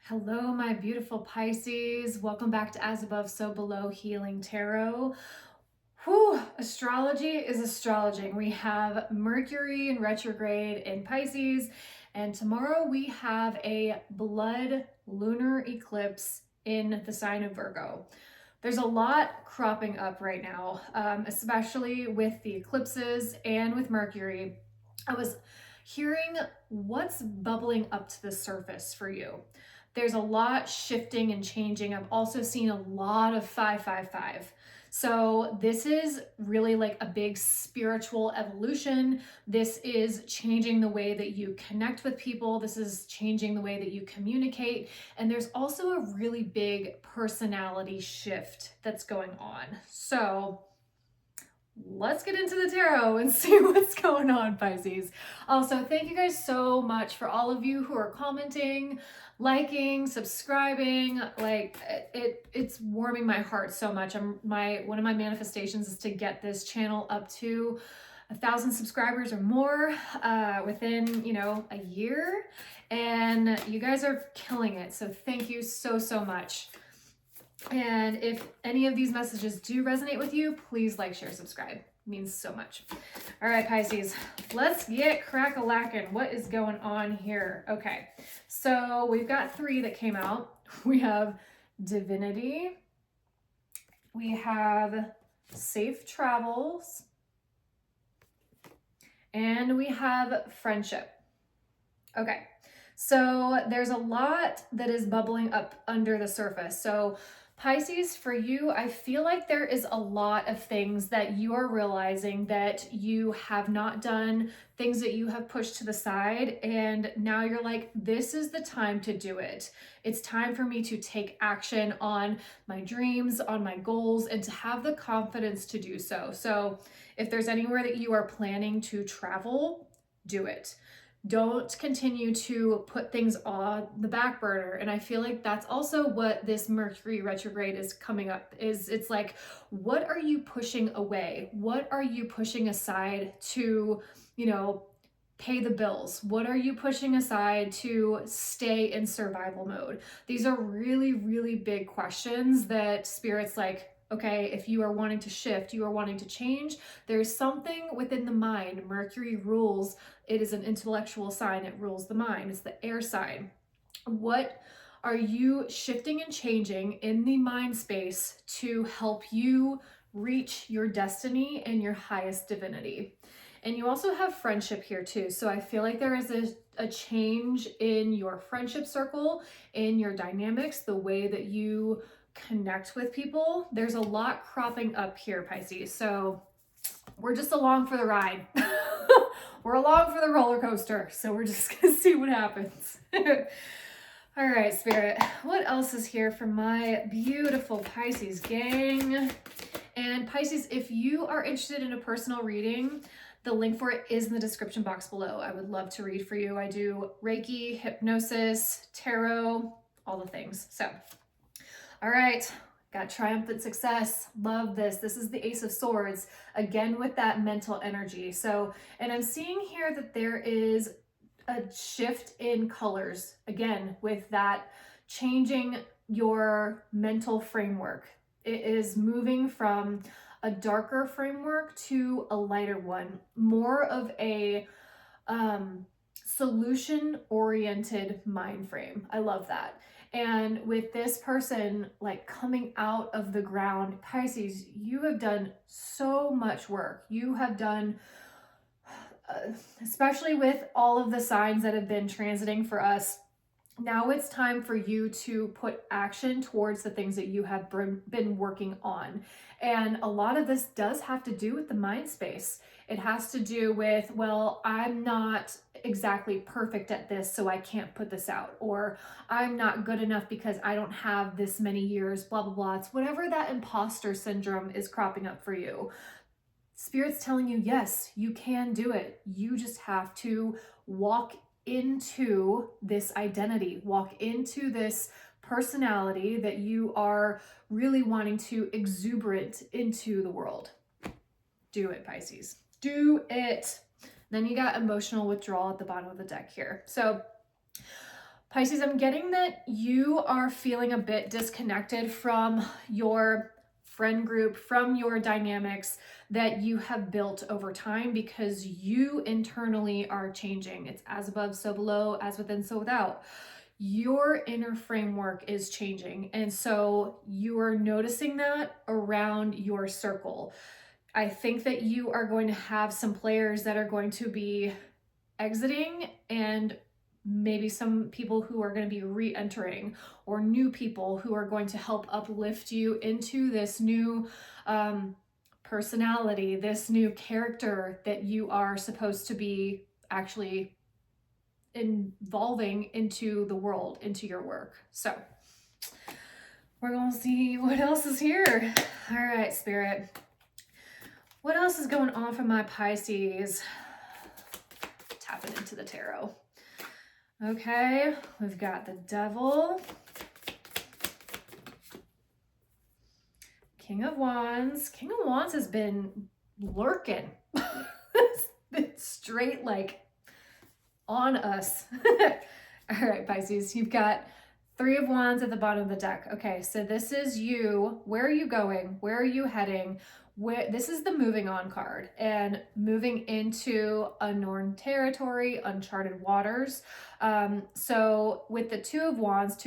Hello, my beautiful Pisces. Welcome back to As Above, So Below Healing Tarot. Whew, astrology is astrologing. We have Mercury in retrograde in Pisces, and tomorrow we have a blood lunar eclipse in the sign of Virgo. There's a lot cropping up right now, especially with the eclipses and with Mercury. I was hearing what's bubbling up to the surface for you. There's a lot shifting and changing. I've also seen a lot of 555. So this is really like a big spiritual evolution. This is changing the way that you connect with people. This is changing the way that you communicate. And there's also a really big personality shift that's going on. So let's get into the tarot and see what's going on, Pisces. Also, thank you guys so much for all of you who are commenting, liking, subscribing. Like it's warming my heart so much. One of my manifestations is to get this channel up to 1,000 subscribers or more within, a year. And you guys are killing it. So thank you so much. And if any of these messages do resonate with you, please like, share, subscribe. It means so much. All right, Pisces, let's get crack-a-lackin'. What is going on here? Okay, so we've got 3 that came out. We have divinity. We have safe travels. And we have friendship. Okay, so there's a lot that is bubbling up under the surface. So Pisces, for you, I feel like there is a lot of things that you are realizing that you have not done, things that you have pushed to the side, and now you're like, this is the time to do it. It's time for me to take action on my dreams, on my goals, and to have the confidence to do so. So if there's anywhere that you are planning to travel, do it. Don't continue to put things on the back burner. And I feel like that's also what this Mercury retrograde is coming up is. It's like, what are you pushing away? What are you pushing aside to, pay the bills? What are you pushing aside to stay in survival mode? These are really, really big questions that Spirit's like, okay, if you are wanting to shift, you are wanting to change, there's something within the mind. Mercury rules, it is an intellectual sign, it rules the mind, it's the air sign. What are you shifting and changing in the mind space to help you reach your destiny and your highest divinity? And you also have friendship here too. So I feel like there is a change in your friendship circle, in your dynamics, the way that you connect with people. There's a lot cropping up here, Pisces. So we're just along for the ride. We're along for the roller coaster. So we're just going to see what happens. All right, Spirit, what else is here for my beautiful Pisces gang? And Pisces, if you are interested in a personal reading, the link for it is in the description box below. I would love to read for you. I do Reiki, hypnosis, tarot, all the things. So, all right, got triumphant success. Love this. This is the Ace of Swords, again with that mental energy. So, and I'm seeing here that there is a shift in colors, again, with that changing your mental framework. It is moving from a darker framework to a lighter one, more of a solution-oriented mind frame. I love that. And with this person like coming out of the ground, Pisces, you have done so much work. You have done especially with all of the signs that have been transiting for us. Now it's time for you to put action towards the things that you have been working on. And a lot of this does have to do with the mind space. It has to do with, well, I'm not exactly perfect at this, so I can't put this out. Or I'm not good enough because I don't have this many years, blah, blah, blah. It's whatever that imposter syndrome is cropping up for you. Spirit's telling you, yes, you can do it. You just have to walk into this identity, walk into this personality that you are really wanting to exuberate into the world. Do it, Pisces. Do it. Then you got emotional withdrawal at the bottom of the deck here. So Pisces, I'm getting that you are feeling a bit disconnected from your friend group, from your dynamics that you have built over time, because you internally are changing. It's as above, so below, as within, so without. Your inner framework is changing. And so you are noticing that around your circle. I think that you are going to have some players that are going to be exiting, and maybe some people who are going to be re-entering, or new people who are going to help uplift you into this new personality, this new character that you are supposed to be actually involving into the world, into your work. So we're going to see what else is here. All right, Spirit. What else is going on for my Pisces? Tapping into the tarot. Okay, we've got the Devil, King of Wands. King of Wands has been lurking. It's straight like on us. All right, Pisces, you've got Three of Wands at the bottom of the deck. Okay, so this is you. Where are you going? Where are you heading? This is the moving on card, and moving into unknown territory, uncharted waters. So with the Two of Wands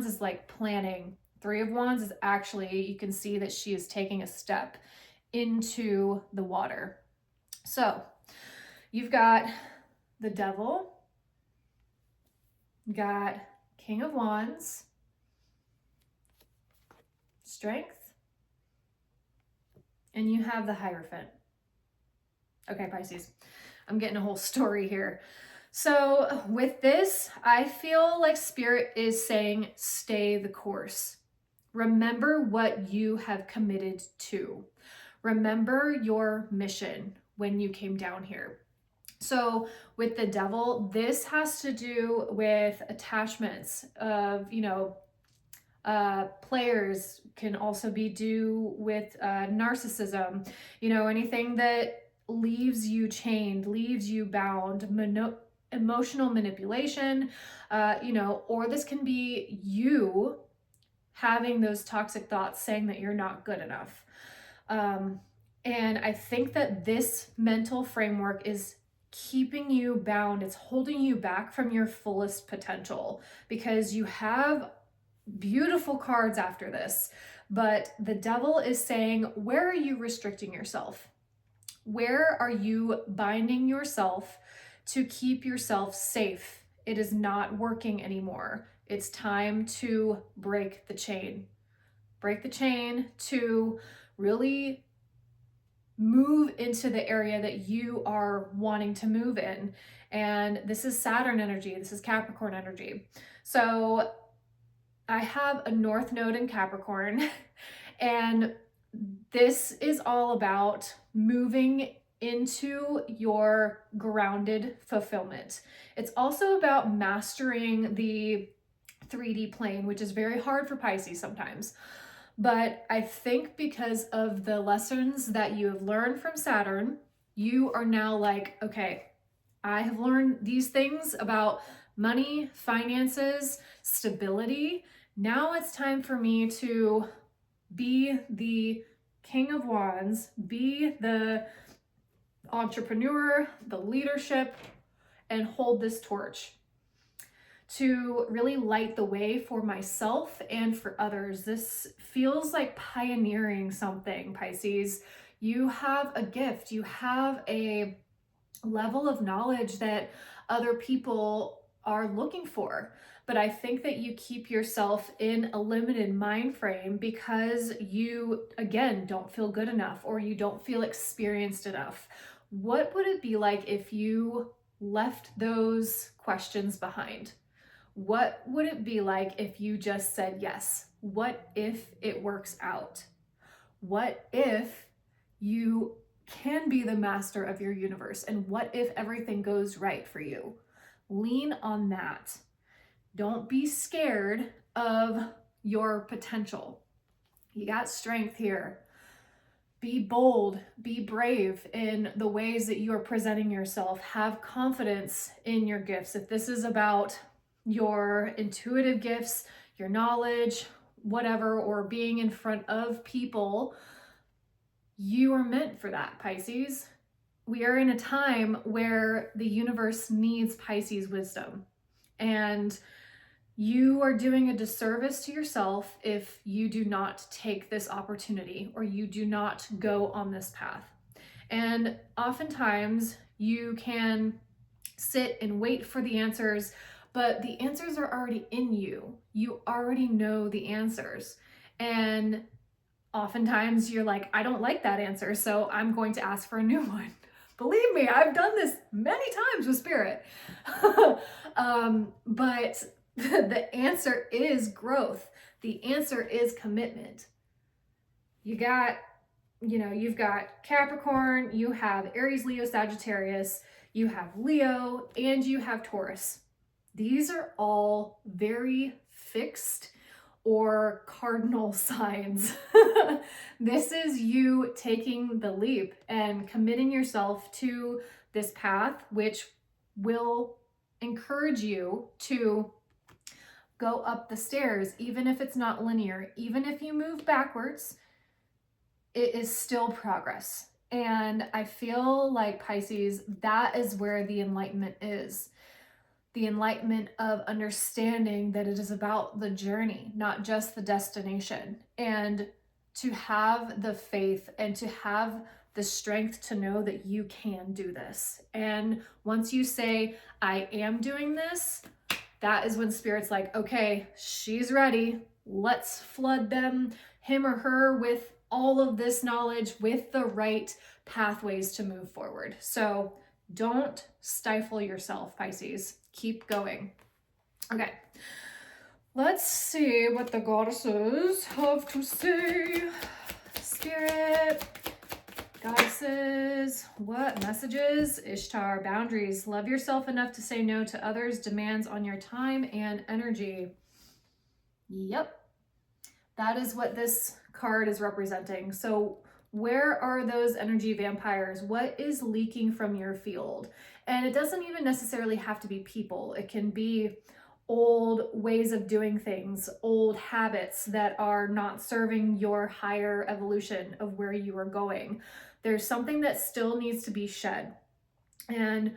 is like planning. Three of Wands is actually, you can see that she is taking a step into the water. So you've got the Devil, you got King of Wands, Strength, and you have the Hierophant. Okay, Pisces, I'm getting a whole story here. So with this, I feel like Spirit is saying, stay the course. Remember what you have committed to. Remember your mission when you came down here. So with the Devil, this has to do with attachments of, players, can also be due with narcissism, anything that leaves you chained, leaves you bound, emotional manipulation, or this can be you having those toxic thoughts saying that you're not good enough. And I think that this mental framework is keeping you bound. It's holding you back from your fullest potential, because you have beautiful cards after this. But the Devil is saying, where are you restricting yourself? Where are you binding yourself to keep yourself safe? It is not working anymore. It's time to break the chain. Break the chain to really move into the area that you are wanting to move in. And this is Saturn energy. This is Capricorn energy. So I have a North Node in Capricorn, and this is all about moving into your grounded fulfillment. It's also about mastering the 3D plane, which is very hard for Pisces sometimes. But I think because of the lessons that you have learned from Saturn, you are now like, okay, I have learned these things about money, finances, stability. Now it's time for me to be the King of Wands, be the entrepreneur, the leadership, and hold this torch to really light the way for myself and for others. This feels like pioneering something, Pisces. You have a gift, you have a level of knowledge that other people are looking for. But I think that you keep yourself in a limited mind frame because you, again, don't feel good enough, or you don't feel experienced enough. What would it be like if you left those questions behind? What would it be like if you just said yes? What if it works out? What if you can be the master of your universe? And what if everything goes right for you? Lean on that. Don't be scared of your potential. You got strength here. Be bold, be brave in the ways that you are presenting yourself. Have confidence in your gifts. If this is about your intuitive gifts, your knowledge, whatever, or being in front of people, you are meant for that, Pisces. We are in a time where the universe needs Pisces wisdom. And you are doing a disservice to yourself if you do not take this opportunity or you do not go on this path. And oftentimes you can sit and wait for the answers, but the answers are already in you. You already know the answers. And oftentimes you're like, I don't like that answer, so I'm going to ask for a new one. Believe me, I've done this many times with spirit. But the answer is growth. The answer is commitment. You've got Capricorn, you have Aries, Leo, Sagittarius, you have Leo, and you have Taurus. These are all very fixed or cardinal signs. This is you taking the leap and committing yourself to this path, which will encourage you to go up the stairs, even if it's not linear, even if you move backwards, it is still progress. And I feel like, Pisces, that is where the enlightenment is. The enlightenment of understanding that it is about the journey, not just the destination. And to have the faith and to have the strength to know that you can do this. And once you say, I am doing this, that is when Spirit's like, okay, she's ready. Let's flood him or her, with all of this knowledge, with the right pathways to move forward. So don't stifle yourself, Pisces. Keep going. Okay, let's see what the goddesses have to say. Spirit, goddesses, what messages? Ishtar, boundaries. Love yourself enough to say no to others' demands on your time and energy. Yep, that is what this card is representing. So where are those energy vampires? What is leaking from your field? And it doesn't even necessarily have to be people. It can be old ways of doing things, old habits that are not serving your higher evolution of where you are going. There's something that still needs to be shed. And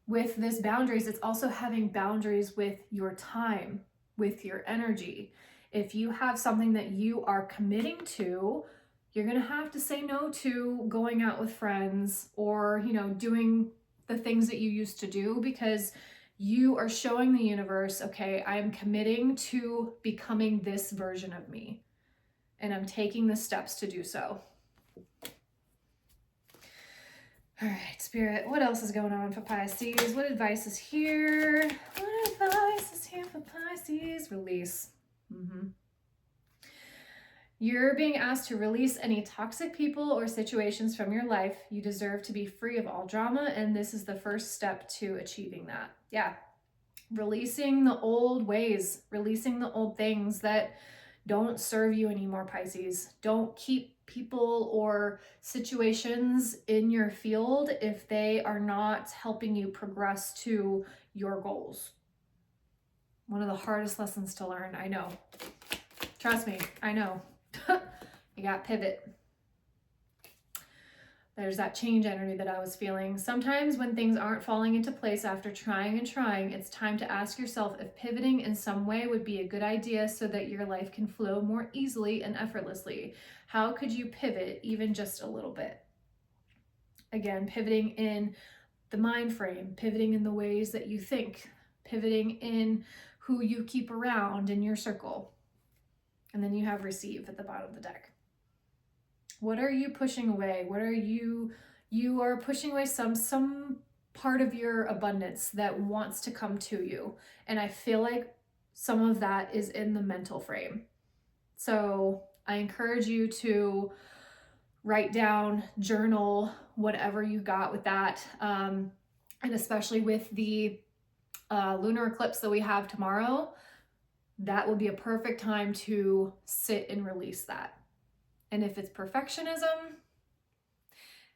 with this boundaries, it's also having boundaries with your time, with your energy. If you have something that you are committing to, you're going to have to say no to going out with friends or, doing the things that you used to do, because you are showing the universe, okay, I'm committing to becoming this version of me, and I'm taking the steps to do so. All right, Spirit, what else is going on for Pisces? What advice is here? What advice is here for Pisces? Release. You're being asked to release any toxic people or situations from your life. You deserve to be free of all drama, and this is the first step to achieving that. Yeah, releasing the old ways, releasing the old things that don't serve you anymore, Pisces. Don't keep people or situations in your field if they are not helping you progress to your goals. One of the hardest lessons to learn, I know. Trust me, I know. You got pivot. There's that change energy that I was feeling. Sometimes when things aren't falling into place after trying and trying, it's time to ask yourself if pivoting in some way would be a good idea so that your life can flow more easily and effortlessly. How could you pivot even just a little bit? Again, pivoting in the mind frame, pivoting in the ways that you think, pivoting in who you keep around in your circle. And then you have receive at the bottom of the deck. What are you pushing away? What are you are pushing away some part of your abundance that wants to come to you. And I feel like some of that is in the mental frame. So I encourage you to write down, journal, whatever you got with that. And especially with the lunar eclipse that we have tomorrow, that will be a perfect time to sit and release that. And if it's perfectionism,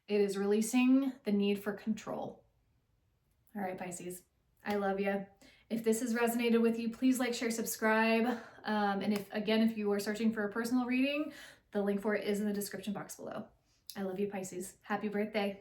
it is releasing the need for control. All right, Pisces, I love you. If this has resonated with you, please like, share, subscribe. And if you are searching for a personal reading, the link for it is in the description box below. I love you, Pisces. Happy birthday.